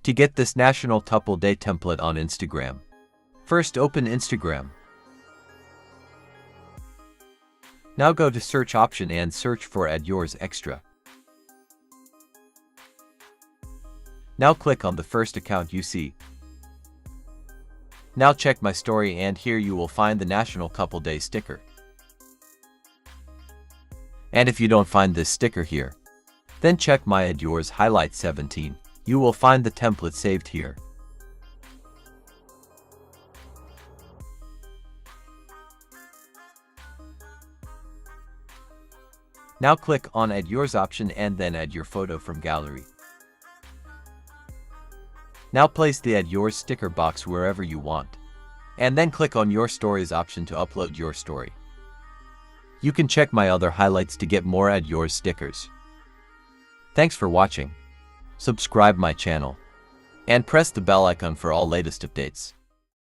To get this National Tuple Day template on Instagram, first open Instagram. Now go to search option and search for Add Yours Extra. Now click on the first account you see. Now check my story and here you will find the National Couple Day sticker. And if you don't find this sticker here, then check my Add Yours highlight 17. You will find the template saved here. Now click on Add Yours option and then add your photo from gallery. Now place the Add Yours sticker box wherever you want. And then click on Your Stories option to upload your story. You can check my other highlights to get more Add Yours stickers. Thanks for watching. Subscribe my channel. And press the bell icon for all latest updates.